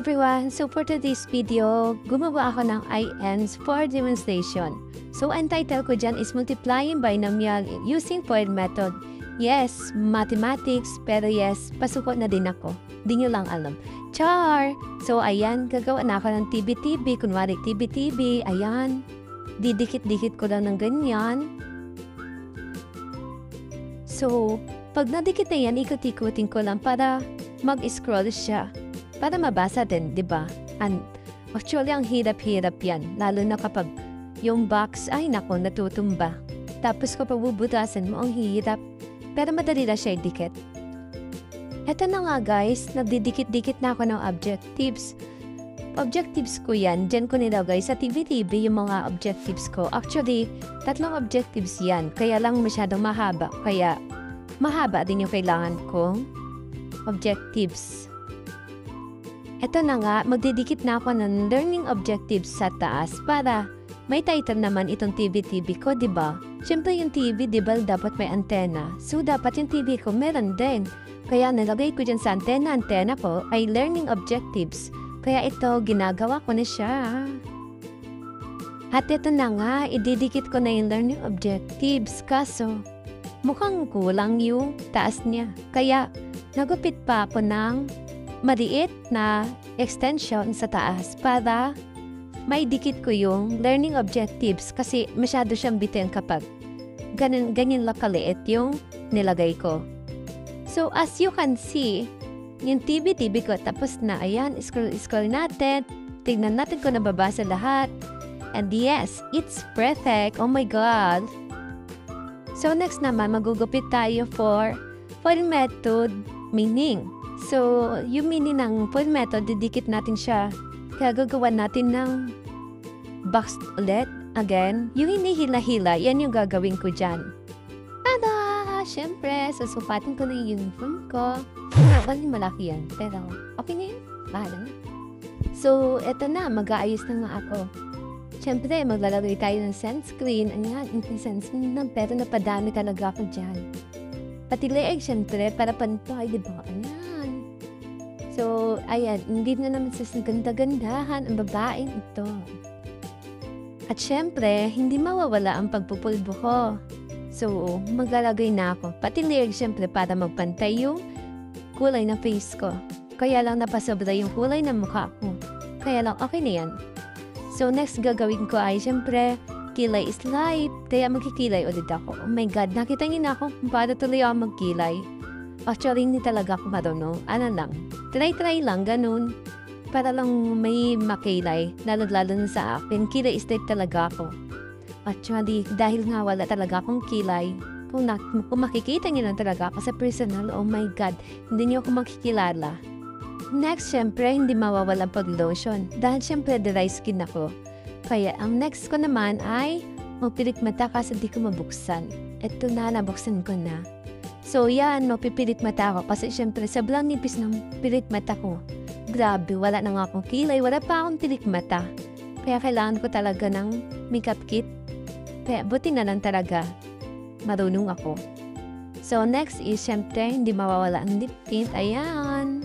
everyone! So for today's video, gumawa ako ng INs for demonstration. So ang title ko dyan is Multiplying Binomial Using FOIL Method. Yes, mathematics, pero yes, pasuko na din ako. Di nyo lang alam. Char! So ayan, gagawa na ako ng TB-TB. Kunwari TB-TB, ayan. Didikit-dikit ko lang ng ganyan. So, pag nadikit na yan, ikot-ikutin ko lang para mag-scroll siya. Para mabasa din, di ba? And actually, ang hirap-hirap yan. Lalo na kapag yung box, ay nako, natutumba. Tapos kapag bubutasan mo, ang hirap. Pero madali na siya idikit. Eto na nga guys, nagdidikit-dikit na ako ng objectives. Objectives ko yan, dyan ko nilagay sa TB-TB yung mga objectives ko. Actually, 3 objectives yan. Kaya lang masyadong mahaba. Kaya mahaba din yung kailangan kong objectives. Ito na nga, magdidikit na ako ng learning objectives sa taas para may title naman itong TB-TB ko, di ba? Siyempre yung TV, di ba, dapat may antena. So, dapat yung TV ko meron din. Kaya nalagay ko dyan sa antena ko ay learning objectives. Kaya ito, ginagawa ko na siya. At ito na nga, ididikit ko na yung learning objectives. Kaso, mukhang kulang yung taas niya. Kaya, nagupit pa ako ng maliit na extension sa taas para maidikit ko yung learning objectives kasi masyado siyang bitin kapag ganyan lang kaliit yung nilagay ko. So, as you can see, yung TB-TB ko tapos na. Ayan, scroll natin. Tignan natin kung nababasa lahat. And yes, it's perfect. Oh my God. So, next naman, magugupit tayo for FOIL method meaning. So, yung meaning ng FOIL method, didikit natin siya. Kaya gagawan natin ng box ulit. Again, yung hinihila-hila, yan yung gagawin ko dyan. Tada! Siyempre, susukatin ko na yung uniform ko. Galing malaki yan. Pero, okay na yun. Bahala na. So, eto na. Mag-aayos na nga ako. Siyempre, maglalagay tayo ng sunscreen. Ayan, yung sunscreen na. Pero napadami talaga ako dyan. Pati leeg, siyempre, para pantay, di ba? Ayan. So, ayan. Hindi na naman sa ganda-gandahan ang babaeng ito. At siyempre, hindi mawawala ang pagpupulbo ko. So, maglalagay na ako. Pati leeg, siyempre, para magpantay yung kulay ng face ko. Kaya lang napasobra yung kulay ng mukha ko. Kaya lang, okay na yan. So, next gagawin ko ay, siyempre, kilay is life. Kaya magkikilay ulit ako. Oh my God, nakita niyo na ako para tuloy ako magkilay. Actually, hindi talaga ako marunong. Ano lang, try lang, ganun. Para lang may makilay. Lalo-lalo na sa akin, kilay is life talaga ako. Actually, dahil nga wala talaga akong kilay, kung makikita niyo lang talaga ako sa personal, oh my God, hindi niyo ako makikilala. Next, syempre, hindi mawawala pag-lotion. Dahil syempre, dry skin ako. Kaya, ang next ko naman ay mapilit mata kasi di ko mabuksan. Ito na, nabuksan ko na. So, yan, mapipilit mata ako kasi syempre, sobrang nipis ng pilit mata ko. Grabe, wala na nga akong kilay, wala pa akong pilit mata. Kaya kailangan ko talaga ng makeup kit. Kaya buti na lang talaga, marunong ako. So, next is, syempre, hindi mawawala ang lip tint. Ayan.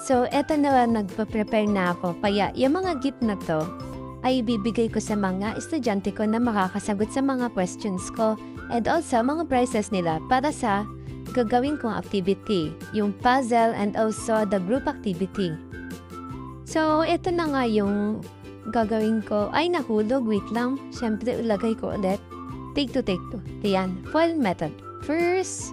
So, eto na, nagpa-prepare na ako. Kaya, yung mga gift na to, ay ibibigay ko sa mga estudyante ko na makakasagot sa mga questions ko and also mga prizes nila para sa gagawin kong activity, yung puzzle and also the group activity. So, eto na nga yung gagawin ko. Ay, nahulog. Wait lang. Siyempre, ilagay ko ulit. Take two. Ayan. FOIL method. First,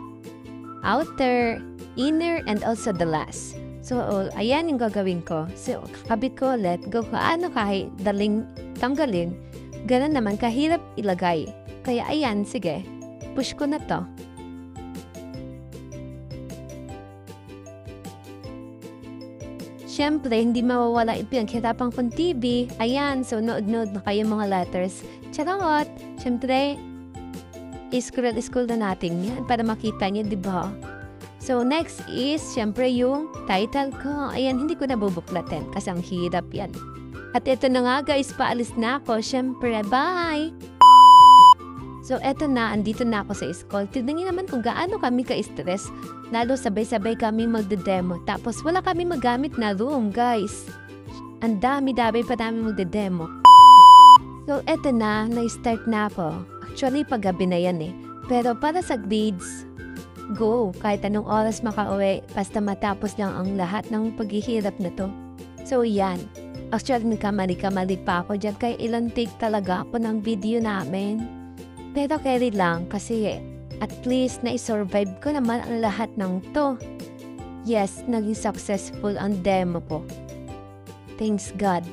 outer, inner, and also the last. So, ayan yung gagawin ko. So, kakabit ko ulit. Ano kahit daling tanggalin, ganun naman kahirap ilagay. Kaya, ayan. Sige. Push ko na to. Siyempre, hindi mawawala ipinaghirapan kong TV. Ayan, so nood-nood na kayo mga letters. Charot! Siyempre, i-scroll na natin yan para makita niyo, di ba? So, next is, siyempre, yung title ko. Ayan, hindi ko nabubuklatin kasi ang hirap yan. At ito na nga guys, paalis na ako. Siyempre, bye! So eto na, andito na ako sa school. Tignan niyo naman kung gaano kami ka-stress. Lalo sabay-sabay kami magde-demo. Tapos wala kami magamit na room, guys. Ang dami-dami pa namin magde-demo. So eto na, na-start na ako. Actually, paggabi na yan eh. Pero para sa grades, go. Kahit anong oras makauwi, basta matapos lang ang lahat ng paghihirap na to. So yan. Actually, nagkamali-kamali pa ako dyan. Kaya ilang take talaga ako ng video namin. Pero carry lang kasi at least na-survive ko naman ang lahat ng to. Yes, naging successful ang demo ko. Thanks God.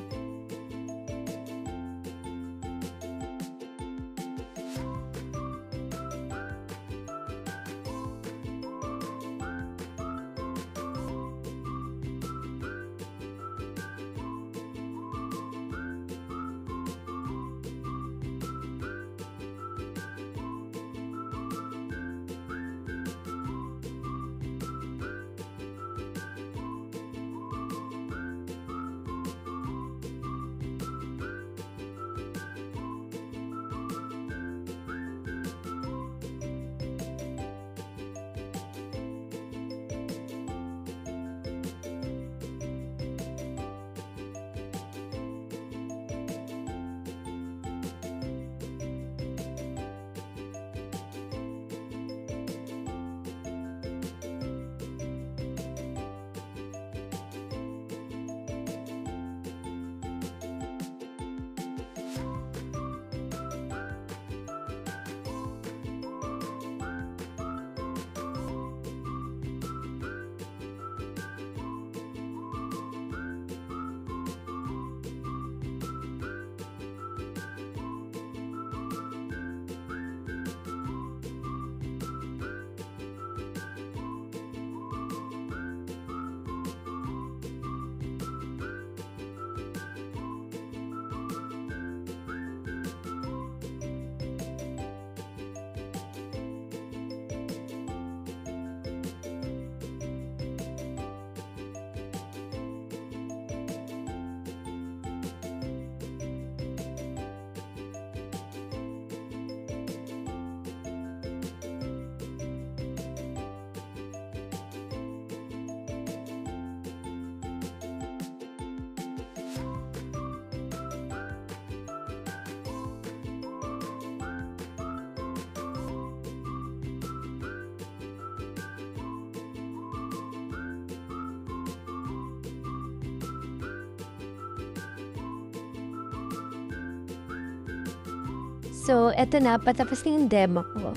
So, eto na, patapos na yung demo ko.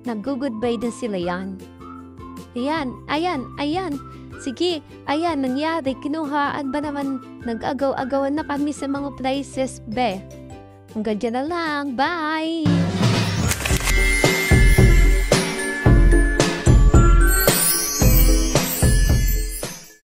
Nag-goodbye din sila yan. Ayan. Sige, ayan, nangyari. Kinuhaan ba naman? Nag-agaw-agawan na kami sa mga prices, be. Hanggang dyan na lang. Bye!